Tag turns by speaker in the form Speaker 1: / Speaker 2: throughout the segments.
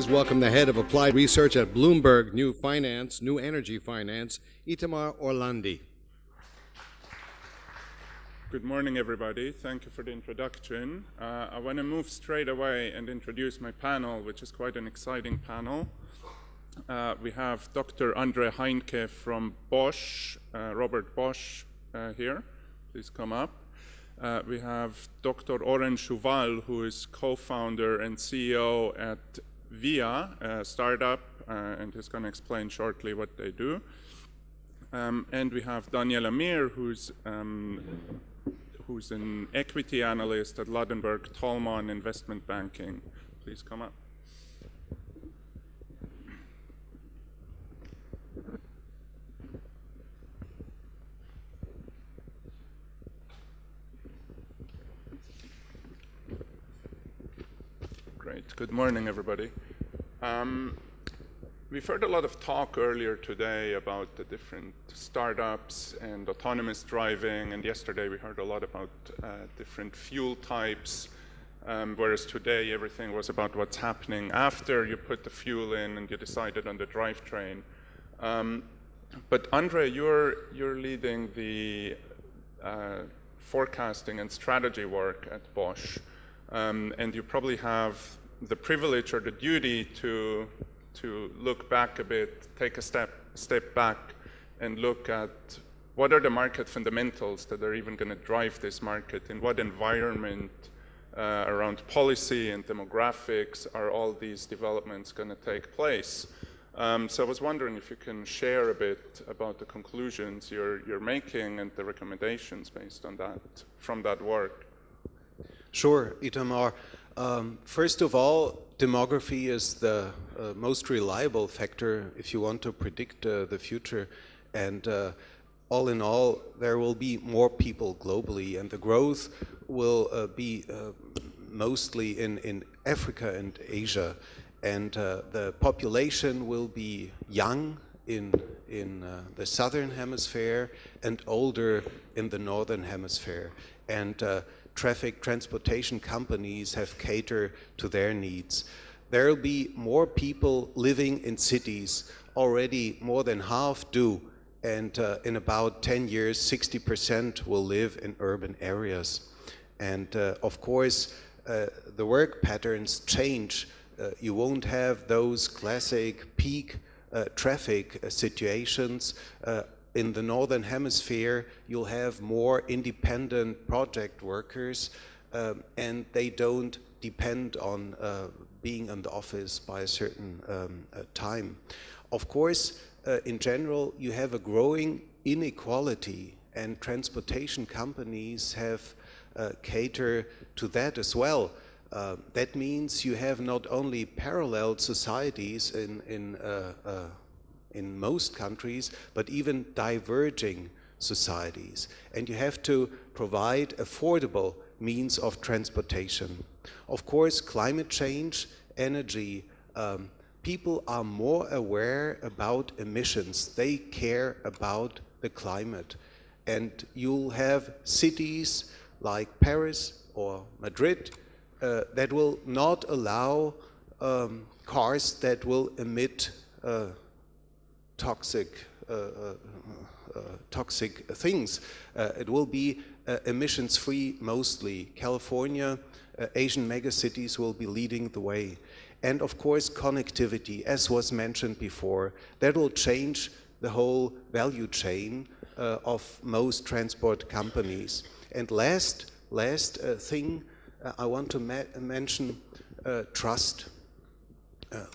Speaker 1: welcome the head of applied research at Bloomberg New Energy Finance, Itamar Orlandi.
Speaker 2: Good morning, everybody. Thank you for the introduction. I want to move straight away and introduce my panel, which is quite an exciting panel. We have Dr. Andre Heinke from Bosch, Robert Bosch here. Please come up. We have Dr. Oren Shuval, who is co-founder and CEO at VIA, a startup, and he's going to explain shortly what they do. And we have Daniel Amir, who's an equity analyst at Ladenburg Thalmann Investment Banking. Please come up. Great. Good morning, everybody. We've heard a lot of talk earlier today about the different startups and autonomous driving, and yesterday we heard a lot about different fuel types, whereas today everything was about what's happening after you put the fuel in and you decided on the drivetrain. But Andre, you're leading the forecasting and strategy work at Bosch, and you probably have the privilege or the duty to look back a bit, take a step back and look at what are the market fundamentals that are even going to drive this market, in what environment around policy and demographics are all these developments going to take place. So I was wondering if you can share a bit about the conclusions you're making and the recommendations based on that, from that work.
Speaker 3: Sure, Itamar. First of all, demography is the most reliable factor if you want to predict the future. And all in all, there will be more people globally, and the growth will be mostly in Africa and Asia. And the population will be young in the southern hemisphere and older in the northern hemisphere. And transportation companies have catered to their needs. There will be more people living in cities. Already more than half do, and in about 10 years, 60% will live in urban areas. And of course, the work patterns change. You won't have those classic peak traffic situations. In the northern hemisphere, you'll have more independent project workers, and they don't depend on being in the office by a certain time. Of course, in general, you have a growing inequality, and transportation companies have cater to that as well. That means you have not only parallel societies in most countries, but even diverging societies. And you have to provide affordable means of transportation. Of course, climate change, energy, people are more aware about emissions. They care about the climate. And you'll have cities like Paris or Madrid that will not allow cars that will emit toxic things. It will be emissions-free mostly. California, Asian megacities will be leading the way. And of course, connectivity, as was mentioned before, that will change the whole value chain of most transport companies. And last thing I want to mention, trust.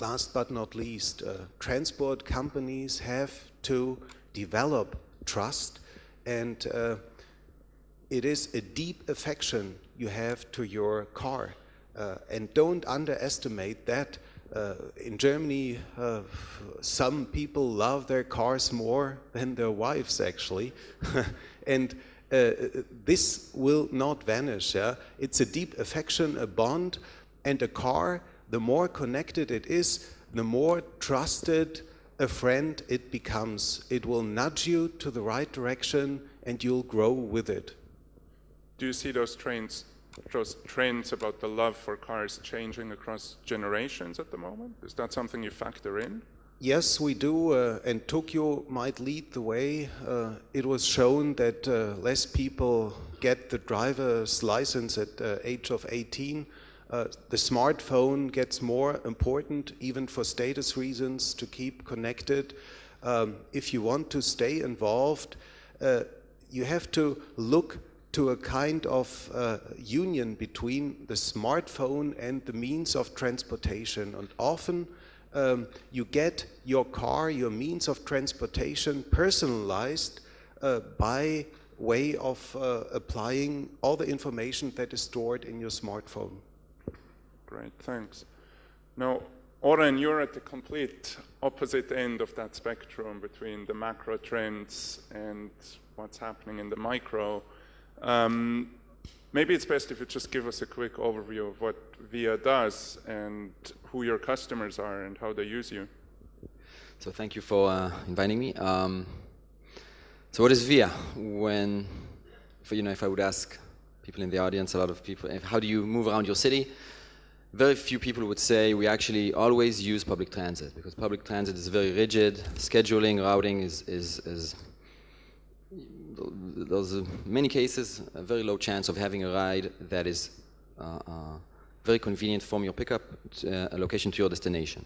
Speaker 3: Last but not least, transport companies have to develop trust, and it is a deep affection you have to your car. And don't underestimate that. In Germany, some people love their cars more than their wives, actually. And this will not vanish. Yeah? It's a deep affection, a bond, and a car. The more connected it is, the more trusted a friend it becomes. It will nudge you to the right direction, and you'll grow with it.
Speaker 2: Do you see those trends those trends about the love for cars changing across generations at the moment? Is that something you factor in?
Speaker 3: Yes, we do, and Tokyo might lead the way. It was shown that less people get the driver's license at the age of 18. The smartphone gets more important, even for status reasons, to keep connected. If you want to stay involved, you have to look to a kind of union between the smartphone and the means of transportation. And often you get your car, your means of transportation personalized by way of applying all the information that is stored in your smartphone.
Speaker 2: Great, thanks. Now, Oren, you're at the complete opposite end of that spectrum between the macro trends and what's happening in the micro. Maybe it's best if you just give us a quick overview of what VIA does and who your customers are and how they use you.
Speaker 4: So thank you for inviting me. So what is VIA? If I would ask people in the audience, a lot of people, how do you move around your city? Very few people would say we actually always use public transit, because public transit is very rigid. Scheduling, routing is there's many cases a very low chance of having a ride that is very convenient from your pickup location to your destination.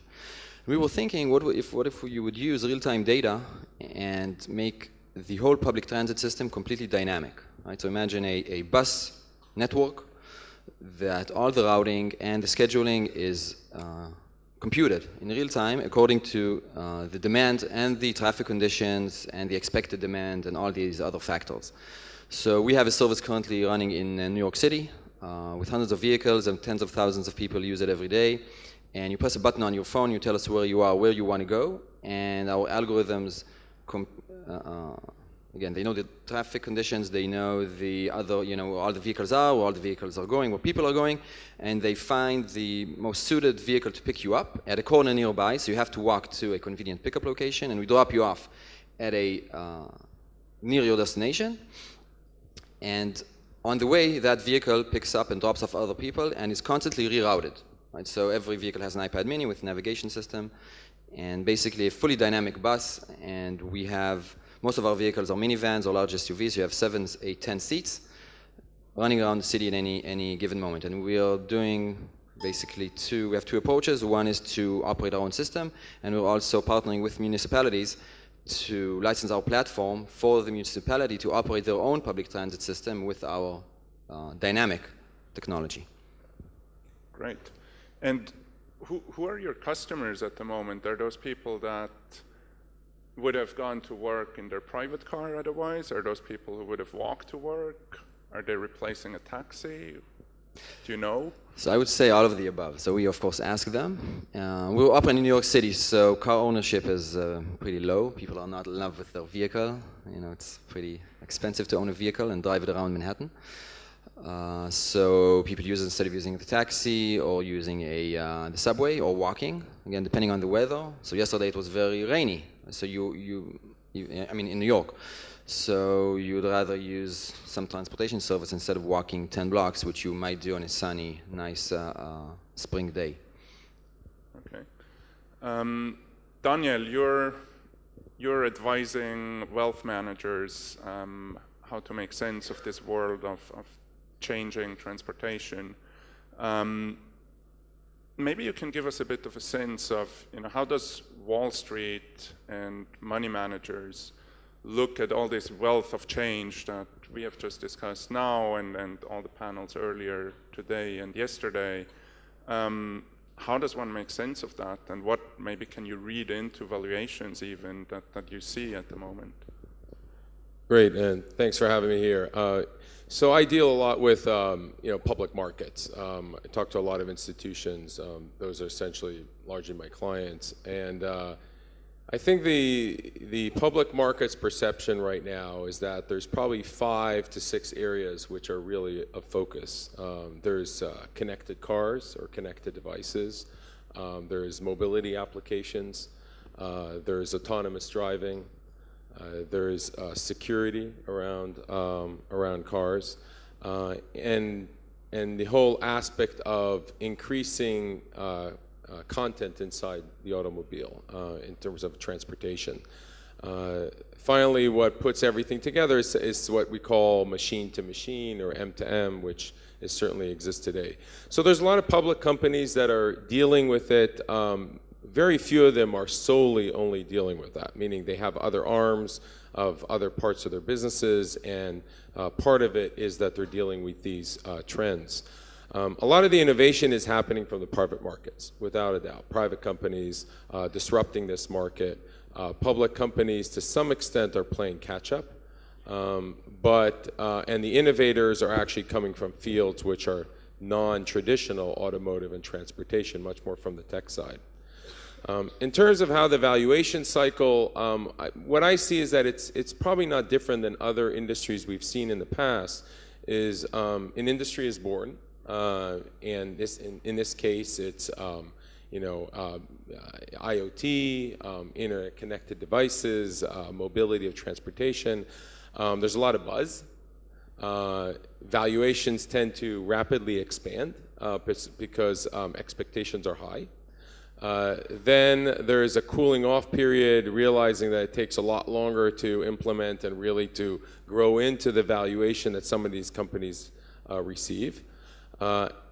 Speaker 4: We were thinking, what if you would use real-time data and make the whole public transit system completely dynamic, right? So imagine a bus network that all the routing and the scheduling is computed in real time according to the demand and the traffic conditions and the expected demand and all these other factors. So we have a service currently running in New York City with hundreds of vehicles, and tens of thousands of people use it every day. And you press a button on your phone, you tell us where you are, where you want to go, and our algorithms again, they know the traffic conditions, they know the other, where all the vehicles are, where all the vehicles are going, where people are going, and they find the most suited vehicle to pick you up at a corner nearby, so you have to walk to a convenient pickup location, and we drop you off at near your destination. And on the way, that vehicle picks up and drops off other people and is constantly rerouted. Right? So every vehicle has an iPad mini with a navigation system, and basically a fully dynamic bus, and we have most of our vehicles are minivans or large SUVs. You have 7, 8, 10 seats running around the city at any given moment. And we are doing basically we have two approaches. One is to operate our own system, and we're also partnering with municipalities to license our platform for the municipality to operate their own public transit system with our dynamic technology.
Speaker 2: Great. And who are your customers at the moment? Are those people that would have gone to work in their private car otherwise? Are those people who would have walked to work? Are they replacing a taxi? Do you know?
Speaker 4: So I would say all of the above. So we, of course, ask them. We're operating in New York City, so car ownership is pretty low. People are not in love with their vehicle. It's pretty expensive to own a vehicle and drive it around Manhattan. So people use it instead of using the taxi or using the subway or walking, again, depending on the weather. So yesterday it was very rainy. So in New York. So you'd rather use some transportation service instead of walking 10 blocks, which you might do on a sunny, nice spring day.
Speaker 2: Okay. Daniel, you're advising wealth managers how to make sense of this world of changing transportation. Maybe you can give us a bit of a sense of, how does Wall Street and money managers look at all this wealth of change that we have just discussed now and all the panels earlier today and yesterday? How does one make sense of that, and what maybe can you read into valuations even that you see at the moment?
Speaker 5: Great, and thanks for having me here. So I deal a lot with public markets. I talk to a lot of institutions. Those are essentially largely my clients, and I think the public markets perception right now is that there's probably 5 to 6 areas which are really a focus. There's connected cars or connected devices. There's mobility applications. There's autonomous driving. There's security around cars, and and the whole aspect of increasing content inside the automobile in terms of transportation. Finally, what puts everything together is what we call machine-to-machine or M2M, which certainly exists today. So there's a lot of public companies that are dealing with it. Very few of them are solely only dealing with that, meaning they have other arms of other parts of their businesses, and part of it is that they're dealing with these trends. A lot of the innovation is happening from the private markets, without a doubt. Private companies disrupting this market. Public companies, to some extent, are playing catch-up. And the innovators are actually coming from fields which are non-traditional automotive and transportation, much more from the tech side. In terms of how the valuation cycle, what I see is that it's probably not different than other industries we've seen in the past. Is an industry is born, and in this case, it's IoT, internet-connected devices, mobility of transportation. There's a lot of buzz. Valuations tend to rapidly expand because expectations are high. Then there is a cooling off period, realizing that it takes a lot longer to implement and really to grow into the valuation that some of these companies receive.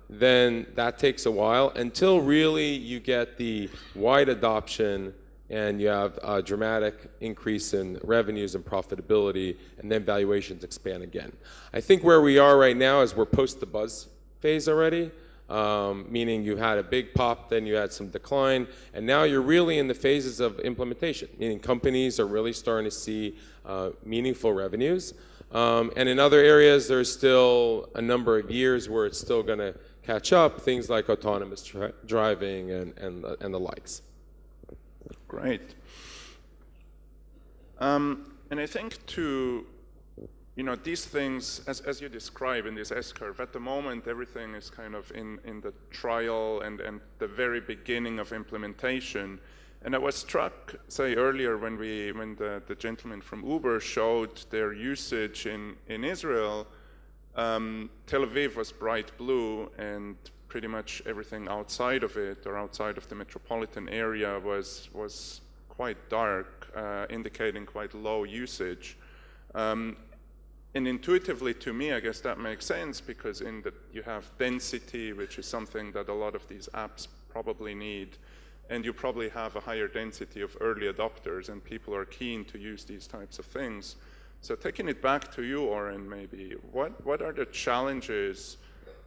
Speaker 5: Then that takes a while until really you get the wide adoption and you have a dramatic increase in revenues and profitability, and then valuations expand again. I think where we are right now is we're post the buzz phase already. Meaning you had a big pop, then you had some decline, and now you're really in the phases of implementation, meaning companies are really starting to see meaningful revenues. And in other areas, there's still a number of years where it's still going to catch up, things like autonomous driving and the likes.
Speaker 2: Great. And I think these things, as you describe in this S-curve, at the moment everything is kind of in the trial and the very beginning of implementation. And I was struck, say, earlier when the gentleman from Uber showed their usage in Israel. Tel Aviv was bright blue, and pretty much everything outside of it or outside of the metropolitan area was quite dark, indicating quite low usage. And intuitively, to me, I guess that makes sense because you have density, which is something that a lot of these apps probably need, and you probably have a higher density of early adopters, and people are keen to use these types of things. So taking it back to you, Oren, maybe, what are the challenges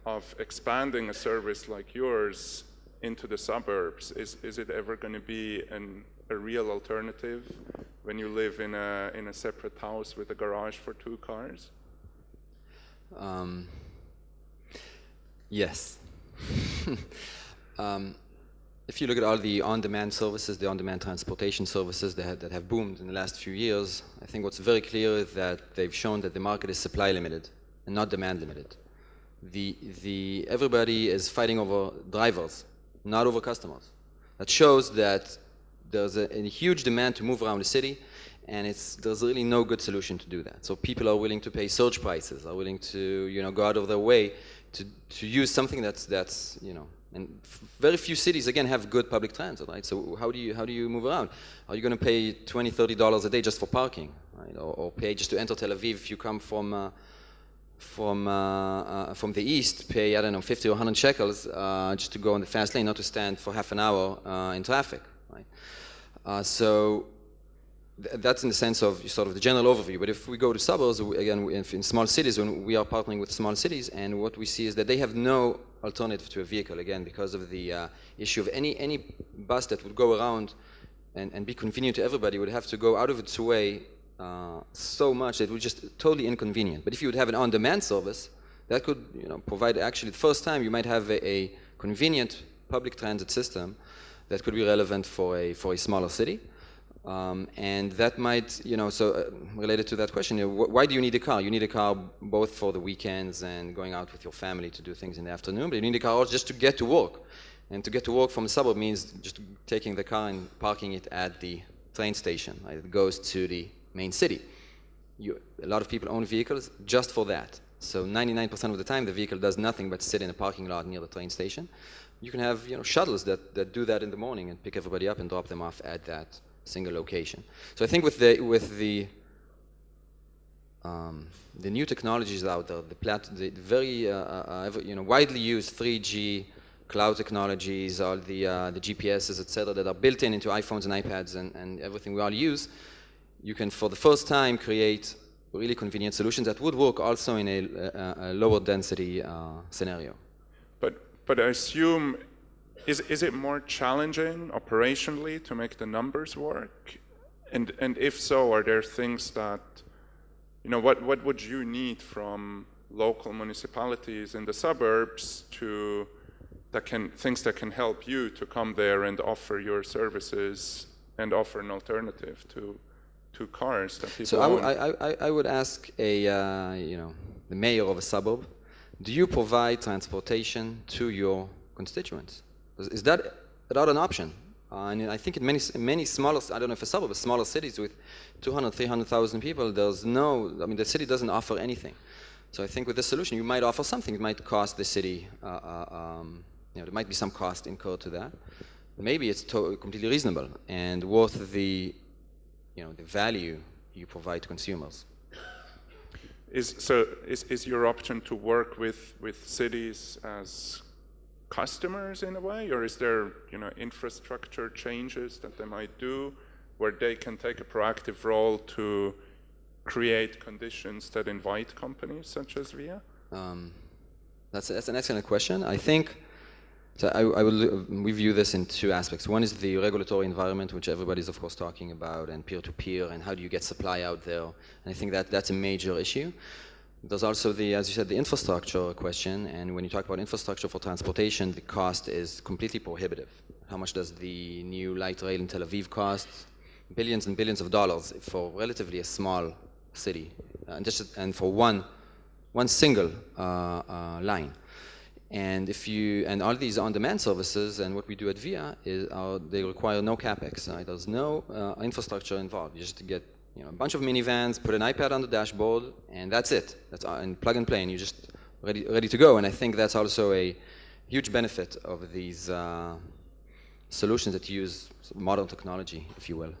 Speaker 2: of expanding a service like yours into the suburbs? Is it ever going to be a real alternative when you live in a separate house with a garage for 2 cars?
Speaker 4: Yes. If you look at all the on-demand services, the on-demand transportation services that have boomed in the last few years, I think what's very clear is that they've shown that the market is supply limited and not demand limited. Everybody is fighting over drivers, not over customers. That shows that there's a huge demand to move around the city, and there's really no good solution to do that. So people are willing to pay surge prices, are willing to go out of their way to use something that's and very few cities again have good public transit, right? So how do you move around? Are you going to pay $20, $30 a day just for parking, right? Or pay just to enter Tel Aviv if you come from the east, pay, I don't know, 50 or 100 shekels just to go on the fast lane, not to stand for half an hour in traffic, right? So that's in the sense of sort of the general overview. But if we go to suburbs, again, in small cities, when we are partnering with small cities, and what we see is that they have no alternative to a vehicle, again, because of the issue of any bus that would go around and be convenient to everybody would have to go out of its way so much that it would just totally inconvenient. But if you would have an on-demand service, that could provide, actually, the first time you might have a convenient public transit system that could be relevant for a smaller city. And that might, related to that question, why do you need a car? You need a car both for the weekends and going out with your family to do things in the afternoon, but you need a car also just to get to work. And to get to work from a suburb means just taking the car and parking it at the train station, right? It goes to the main city. A lot of people own vehicles just for that. So 99% of the time, the vehicle does nothing but sit in a parking lot near the train station. You can have shuttles that do that in the morning and pick everybody up and drop them off at that single location. So I think with the new technologies out there, the very widely used 3G cloud technologies, all the GPSs, etc., that are built into iPhones and iPads and everything we all use, you can, for the first time, create really convenient solutions that would work also in a lower density scenario.
Speaker 2: But I assume, is it more challenging operationally to make the numbers work? And if so, are there things that, what would you need from local municipalities in the suburbs things that can help you to come there and offer your services and offer an alternative to cars that people own?
Speaker 4: I would ask the mayor of a suburb, do you provide transportation to your constituents? Is that not an option? And I think in many smaller, I don't know if a suburb, but smaller cities with 200, 300,000 people, the city doesn't offer anything. So I think with this solution, you might offer something. It might cost the city, there might be some cost incurred to that. Maybe it's completely reasonable and worth the value you provide to consumers.
Speaker 2: Is your option to work with cities as customers in a way, or is there infrastructure changes that they might do where they can take a proactive role to create conditions that invite companies such as VIA?
Speaker 4: That's an excellent question. I think we view this in two aspects. One is the regulatory environment, which everybody's of course talking about, and peer-to-peer, and how do you get supply out there. And I think that's a major issue. There's also as you said, the infrastructure question, and when you talk about infrastructure for transportation, the cost is completely prohibitive. How much does the new light rail in Tel Aviv cost? Billions and billions of dollars for relatively a small city, and for one single line. And all these on-demand services, and what we do at VIA they require no capex. There's no infrastructure involved. You just get a bunch of minivans, put an iPad on the dashboard, and that's it. And plug and play, and you're just ready to go. And I think that's also a huge benefit of these solutions that use modern technology, if you will.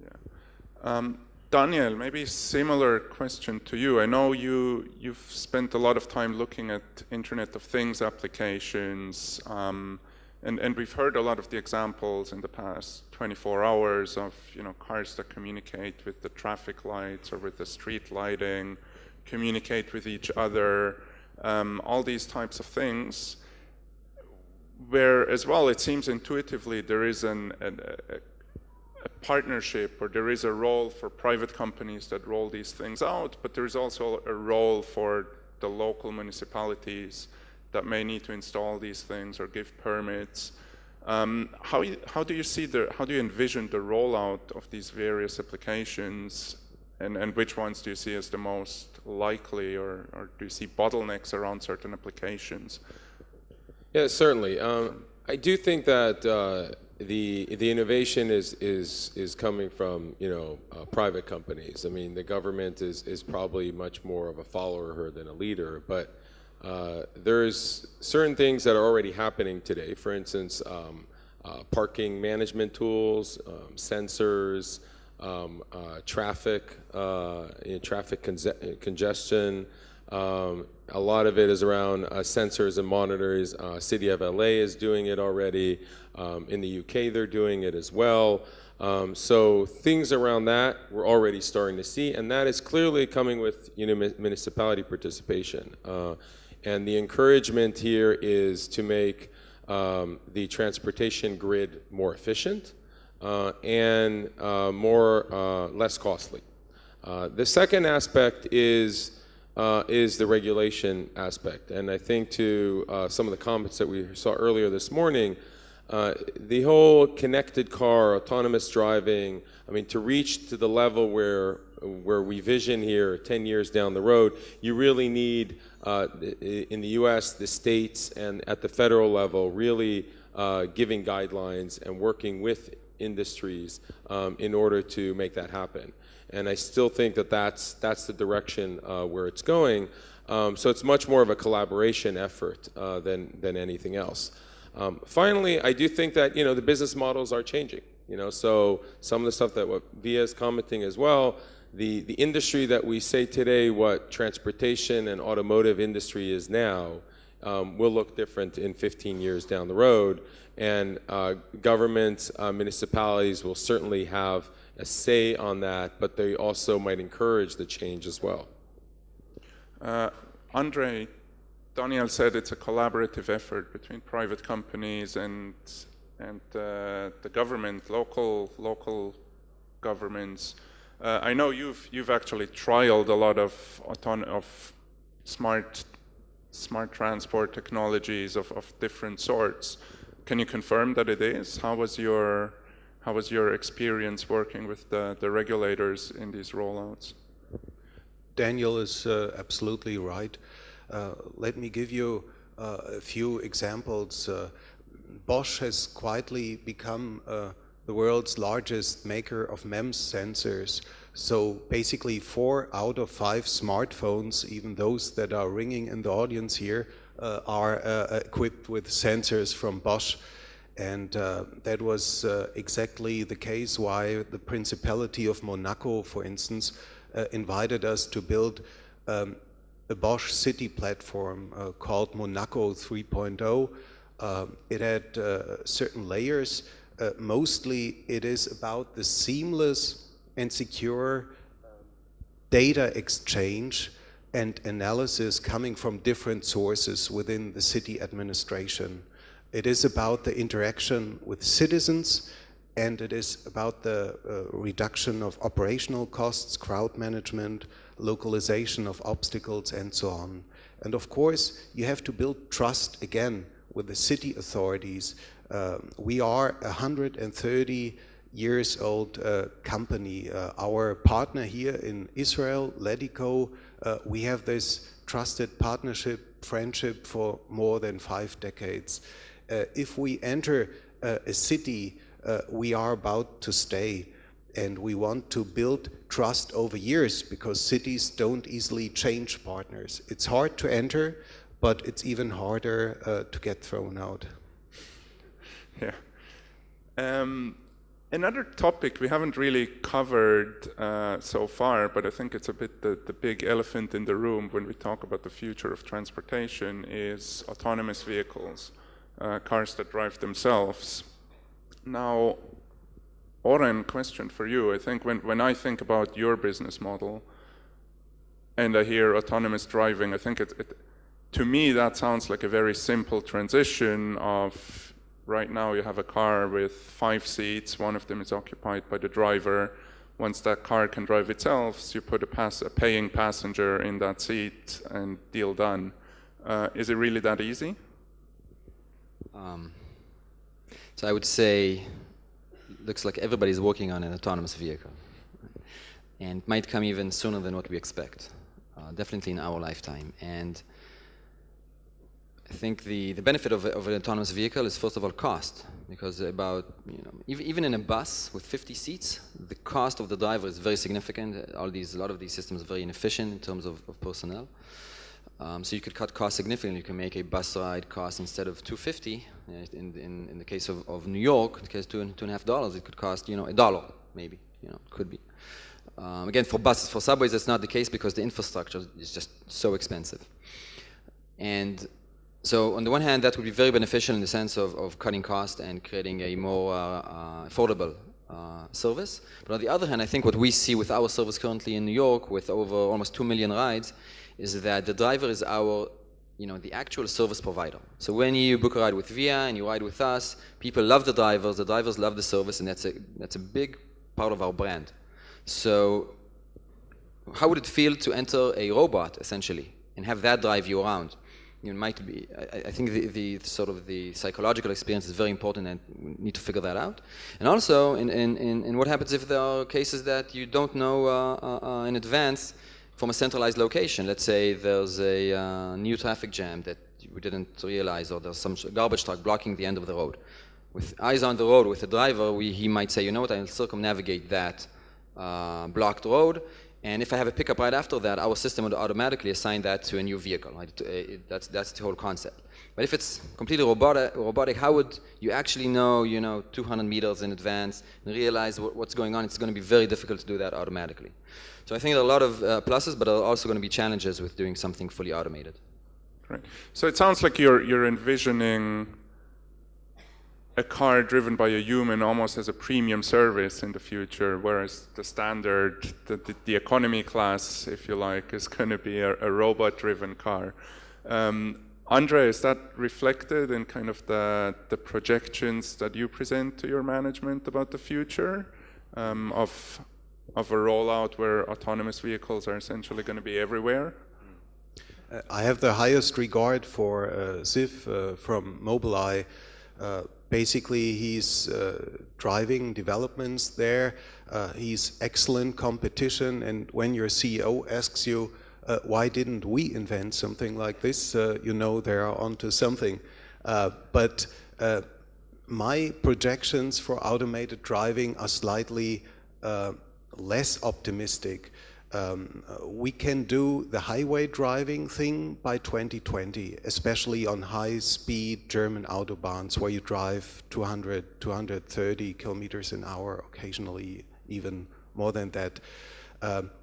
Speaker 2: Yeah. Daniel, maybe similar question to you. I know you've spent a lot of time looking at Internet of Things applications, and we've heard a lot of the examples in the past 24 hours of cars that communicate with the traffic lights or with the street lighting, communicate with each other, all these types of things, where as well it seems intuitively there is a partnership, or there is a role for private companies that roll these things out, but there is also a role for the local municipalities that may need to install these things or give permits. How do you envision the rollout of these various applications, and which ones do you see as the most likely, or do you see bottlenecks around certain applications?
Speaker 5: Yeah, certainly. I do think that the innovation is coming from private companies. I mean, the government is probably much more of a follower than a leader, but there's certain things that are already happening today. For instance, parking management tools, sensors, traffic congestion. A lot of it is around sensors and monitors. City of LA is doing it already. In the UK, they're doing it as well. So things around that we're already starting to see, and that is clearly coming with municipality participation. And the encouragement here is to make the transportation grid more efficient and less costly. The second aspect is the regulation aspect, and I think to some of the comments that we saw earlier this morning, the whole connected car, autonomous driving, I mean, to reach to the level where we vision here 10 years down the road, you really need, in the US, the states, and at the federal level, really giving guidelines and working with industries in order to make that happen. And I still think that that's the direction where it's going. So it's much more of a collaboration effort than anything else. Finally, I do think that the business models are changing. So some of the stuff that what Via is commenting as well, the industry that we say today, what transportation and automotive industry is now, will look different in 15 years down the road. And governments, municipalities will certainly have a say on that, but they also might encourage the change as well.
Speaker 2: Andre, Daniel said it's a collaborative effort between private companies and the government, local governments. I know you've actually trialed a lot of smart transport technologies of different sorts. Can you confirm that it is? How was your experience working with the regulators in these rollouts?
Speaker 3: Daniel is absolutely right. Let me give you a few examples. Bosch has quietly become the world's largest maker of MEMS sensors. So basically 4 out of 5 smartphones, even those that are ringing in the audience here, are equipped with sensors from Bosch. And that was exactly the case why the Principality of Monaco, for instance, invited us to build a Bosch city platform called Monaco 3.0. It had certain layers. Mostly it is about the seamless and secure data exchange and analysis coming from different sources within the city administration. It is about the interaction with citizens, and it is about the reduction of operational costs, crowd management, localization of obstacles, and so on. And of course, you have to build trust again with the city authorities. We are a 130 years old company. Our partner here in Israel, Ledico, we have this trusted partnership, friendship for more than 5 decades. If we enter a city, we are about to stay, and we want to build trust over years because cities don't easily change partners. It's hard to enter, but it's even harder to get thrown out.
Speaker 2: Yeah. Another topic we haven't really covered so far, but I think it's a bit the big elephant in the room when we talk about the future of transportation, is autonomous vehicles, cars that drive themselves. Now, Oren, question for you. I think when I think about your business model and I hear autonomous driving, I think to me that sounds like a very simple transition of, right now you have a car with 5 seats, one of them is occupied by the driver. Once that car can drive itself, so you put a paying passenger in that seat and deal done. Is it really that easy?
Speaker 4: So I would say, looks like everybody's working on an autonomous vehicle, and might come even sooner than what we expect, definitely in our lifetime. And I think the benefit of an autonomous vehicle is, first of all, cost, because even in a bus with 50 seats, the cost of the driver is very significant. A lot of these systems are very inefficient in terms of personnel. So you could cut costs significantly. You can make a bus ride cost, instead of $2.50, in the case of New York, in the case of $2.50, it could cost $1 maybe. Could be. Again, for buses, for subways, that's not the case because the infrastructure is just so expensive. And so on the one hand, that would be very beneficial in the sense of cutting costs and creating a more affordable service. But on the other hand, I think what we see with our service currently in New York, with over almost 2 million rides, is that the driver is the actual service provider. So when you book a ride with Via and you ride with us, people love the drivers love the service, and that's a big part of our brand. So how would it feel to enter a robot, essentially, and have that drive you around? I think the psychological experience is very important, and we need to figure that out. And also, in what happens if there are cases that you don't know in advance from a centralized location? Let's say there's a new traffic jam that we didn't realize, or there's some garbage truck blocking the end of the road. With eyes on the road, with the driver, he might say, you know what, I'll circumnavigate that blocked road, And if I have a pickup right after that, our system would automatically assign that to a new vehicle. Right? That's the whole concept. But if it's completely robotic, how would you actually know, 200 meters in advance and realize what's going on? It's going to be very difficult to do that automatically. So I think there are a lot of pluses, but there are also going to be challenges with doing something fully automated.
Speaker 2: Right. So it sounds like you're envisioning a car driven by a human almost as a premium service in the future, whereas the standard, the economy class, if you like, is going to be a robot-driven car. Andre, is that reflected in kind of the projections that you present to your management about the future of a rollout where autonomous vehicles are essentially going to be everywhere?
Speaker 3: I have the highest regard for Ziv from Mobileye. Basically, he's driving developments there. He's excellent competition, and when your CEO asks you, why didn't we invent something like this, you know they are onto something. But my projections for automated driving are slightly less optimistic. We can do the highway driving thing by 2020, especially on high-speed German autobahns where you drive 200, 230 kilometers an hour, occasionally even more than that.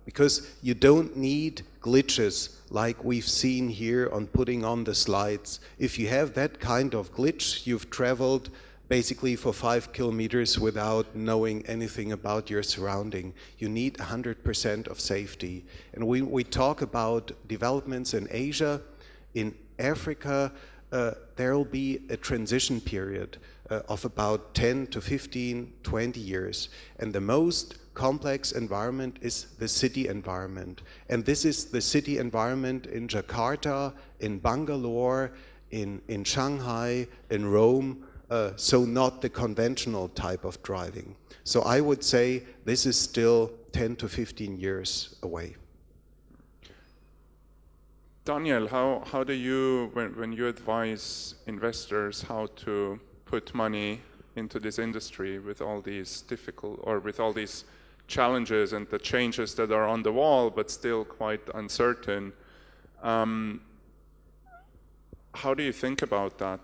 Speaker 3: Because you don't need glitches like we've seen here on putting on the slides. If you have that kind of glitch, you've traveled basically for 5 kilometers without knowing anything about your surrounding. You need 100% of safety. And we talk about developments in Asia. In Africa, there will be a transition period of about 10 to 15, 20 years. And the most complex environment is the city environment. And this is the city environment in Jakarta, in Bangalore, in Shanghai, in Rome, so not the conventional type of driving. So I would say this is still 10 to 15 years away.
Speaker 2: Daniel, how do you, when you advise investors how to put money into this industry with all these with all these challenges and the changes that are on the wall but still quite uncertain, how do you think about that?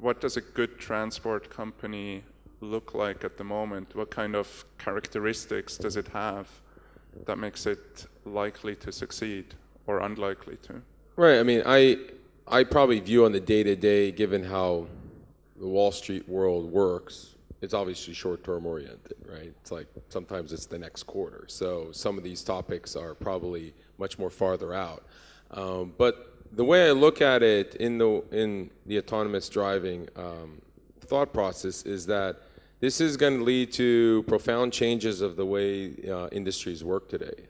Speaker 2: What does a good transport company look like at the moment? What kind of characteristics does it have that makes it likely to succeed or unlikely to?
Speaker 5: Right. I mean, I probably view on the day-to-day, given how the Wall Street world works, it's obviously short-term oriented, right? It's like sometimes it's the next quarter. So some of these topics are probably much more farther out. But the way I look at it in the autonomous driving thought process is that this is going to lead to profound changes of the way industries work today.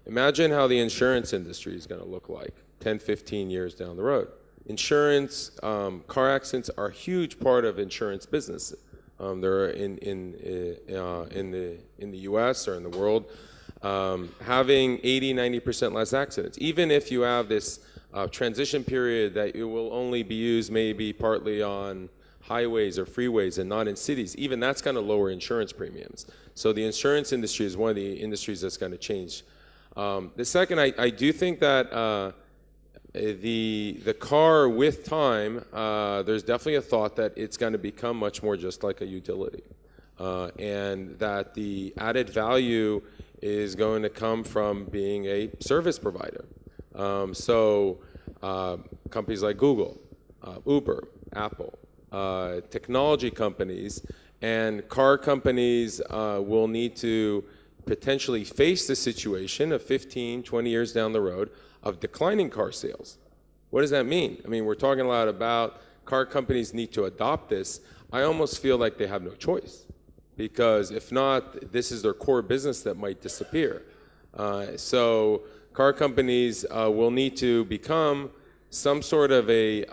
Speaker 5: Imagine how the insurance industry is going to look like 10, 15 years down the road. Insurance, car accidents are a huge part of insurance business. They're in the U.S. or in the world, having 80, 90% less accidents. Even if you have this transition period that it will only be used maybe partly on highways or freeways and not in cities, even that's going to lower insurance premiums. So the insurance industry is one of the industries that's going to change. The second, I do think that the car with time, there's definitely a thought that it's going to become much more just like a utility, and that the added value is going to come from being a service provider. So companies like Google, Uber, Apple, technology companies, and car companies will need to potentially face the situation of 15, 20 years down the road of declining car sales. What does that mean? I mean, we're talking a lot about car companies need to adopt this. I almost feel like they have no choice, because if not, this is their core business that might disappear. So car companies will need to become some sort of a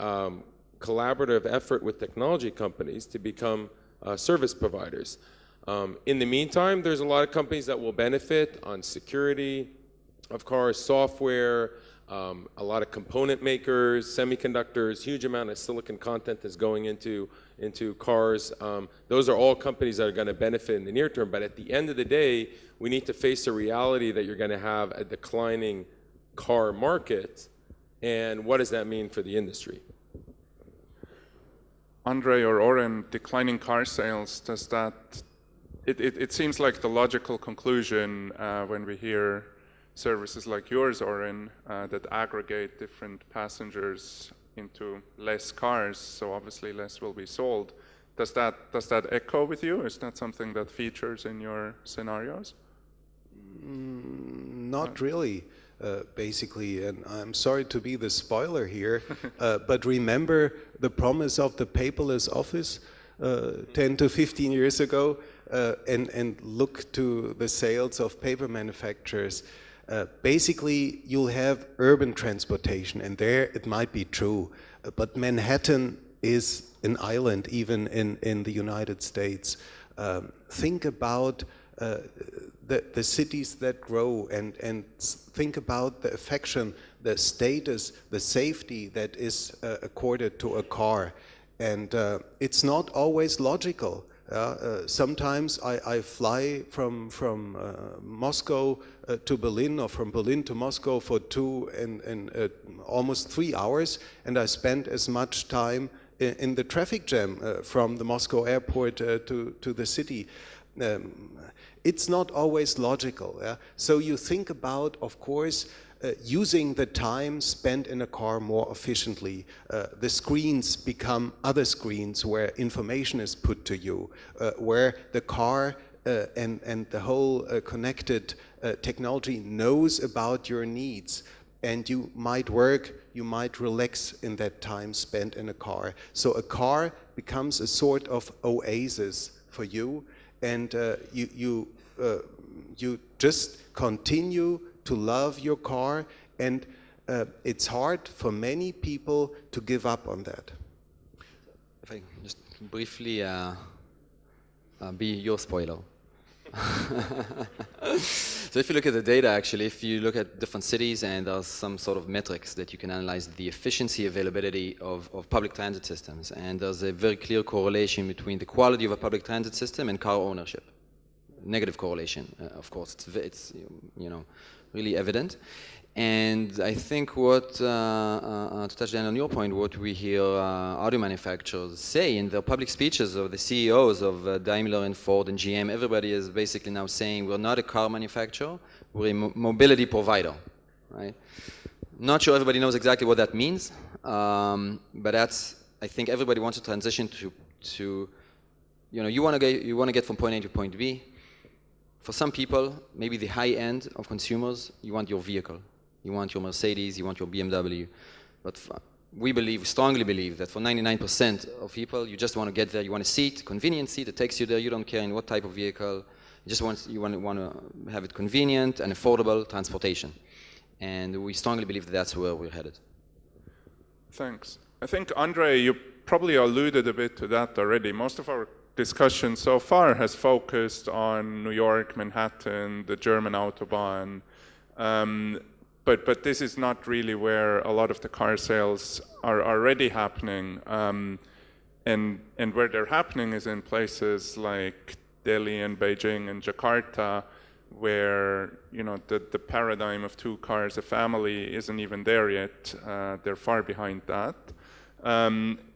Speaker 5: collaborative effort with technology companies to become service providers. In the meantime, there's a lot of companies that will benefit on security of cars, software, A lot of component makers, semiconductors, huge amount of silicon content is going into cars. Those are all companies that are going to benefit in the near term. But at the end of the day, we need to face the reality that you're going to have a declining car market. And what does that mean for the industry?
Speaker 2: Andre or Oren, declining car sales, does that, it seems like the logical conclusion when we hear services like yours, Oren, that aggregate different passengers into less cars, so obviously less will be sold. Does that echo with you? Is that something that features in your scenarios?
Speaker 3: Not really, basically, and I'm sorry to be the spoiler here, but remember the promise of the paperless office 10 to 15 years ago, and look to the sales of paper manufacturers. Basically, you'll have urban transportation, and there it might be true, but Manhattan is an island even in the United States. Think about the cities that grow, and think about the affection, the status, the safety that is accorded to a car. And it's not always logical. Sometimes I fly from Moscow to Berlin, or from Berlin to Moscow for 2 and almost 3 hours, and I spend as much time in the traffic jam from the Moscow airport to the city. It's not always logical. Yeah? So you think about, of course, using the time spent in a car more efficiently. The screens become other screens where information is put to you, where the car and the whole connected technology knows about your needs. And you might work, you might relax in that time spent in a car. So a car becomes a sort of oasis for you, and you just continue to love your car, and it's hard for many people to give up on that.
Speaker 4: If I just briefly be your spoiler. So if you look at the data, actually, if you look at different cities, and there's some sort of metrics that you can analyze the efficiency, availability of public transit systems, and there's a very clear correlation between the quality of a public transit system and car ownership. Negative correlation, of course, it's really evident. And I think what, to touch down on your point, what we hear auto manufacturers say in their public speeches of the CEOs of Daimler and Ford and GM, everybody is basically now saying we're not a car manufacturer, we're a mobility provider, right? Not sure everybody knows exactly what that means, but that's, I think everybody wants to transition to you want to get from point A to point B. For some people, maybe the high end of consumers, you want your vehicle. You want your Mercedes, you want your BMW. But we strongly believe that for 99% of people, you just want to get there. You want a seat, convenient seat that takes you there. You don't care in what type of vehicle. You want to have it convenient and affordable transportation. And we strongly believe that that's where we're headed.
Speaker 2: Thanks. I think, Andre, you probably alluded a bit to that already. Most of our discussion so far has focused on New York, Manhattan, the German Autobahn, but this is not really where a lot of the car sales are already happening, and where they're happening is in places like Delhi and Beijing and Jakarta, where the paradigm of 2 cars a family isn't even there yet. They're far behind that.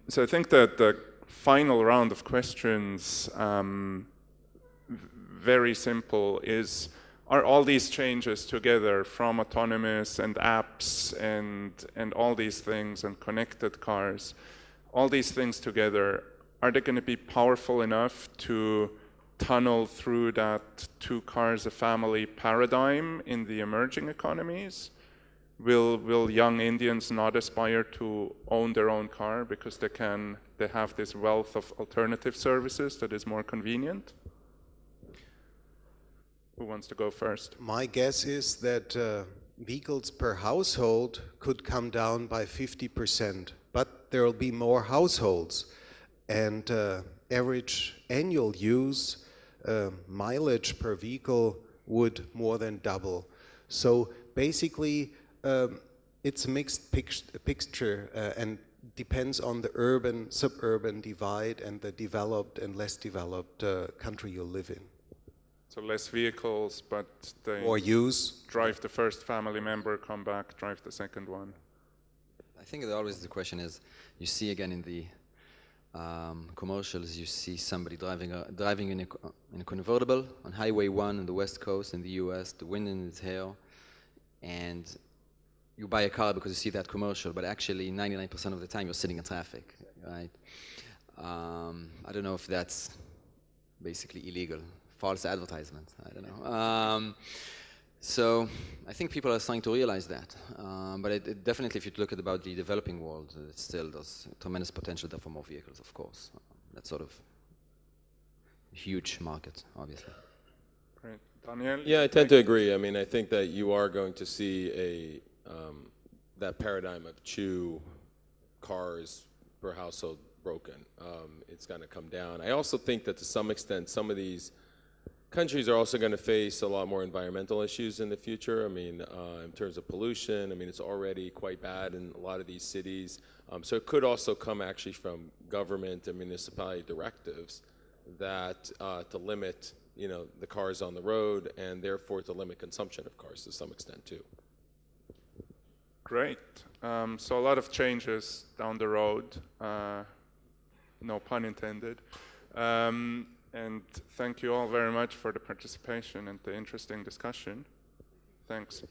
Speaker 2: So I think that the final round of questions, very simple, is are all these changes together, from autonomous and apps and all these things and connected cars, all these things together, are they going to be powerful enough to tunnel through that 2 cars a family paradigm in the emerging economies? Will young Indians not aspire to own their own car because they have this wealth of alternative services that is more convenient? Who wants to go first?
Speaker 3: My guess is that vehicles per household could come down by 50%, but there will be more households, and average annual use mileage per vehicle would more than double. So basically, It's a mixed picture and depends on the urban, suburban divide and the developed and less developed country you live in.
Speaker 2: So less vehicles, but they
Speaker 3: Or use.
Speaker 2: drive the first family member, come back, drive the second one.
Speaker 4: I think that always the question is, you see again in the commercials, you see somebody driving in a convertible on Highway 1 on the West Coast in the US, the wind in his hair, and you buy a car because you see that commercial, but actually 99% of the time you're sitting in traffic, right? I don't know if that's basically illegal, false advertisement, I don't know. So I think people are starting to realize that, but it definitely, if you look at about the developing world, it still there's tremendous potential there for more vehicles, of course. That's sort of a huge market, obviously.
Speaker 2: Great. Daniel?
Speaker 5: Yeah, I tend to agree. I mean, I think that you are going to see that paradigm of cars per household broken. It's going to come down. I also think that to some extent, some of these countries are also going to face a lot more environmental issues in the future. I mean, in terms of pollution, I mean, it's already quite bad in a lot of these cities. So it could also come actually from government and municipality directives that to limit, the cars on the road and therefore to limit consumption of cars to some extent too.
Speaker 2: Great. So a lot of changes down the road, no pun intended. And thank you all very much for the participation and the interesting discussion. Thanks.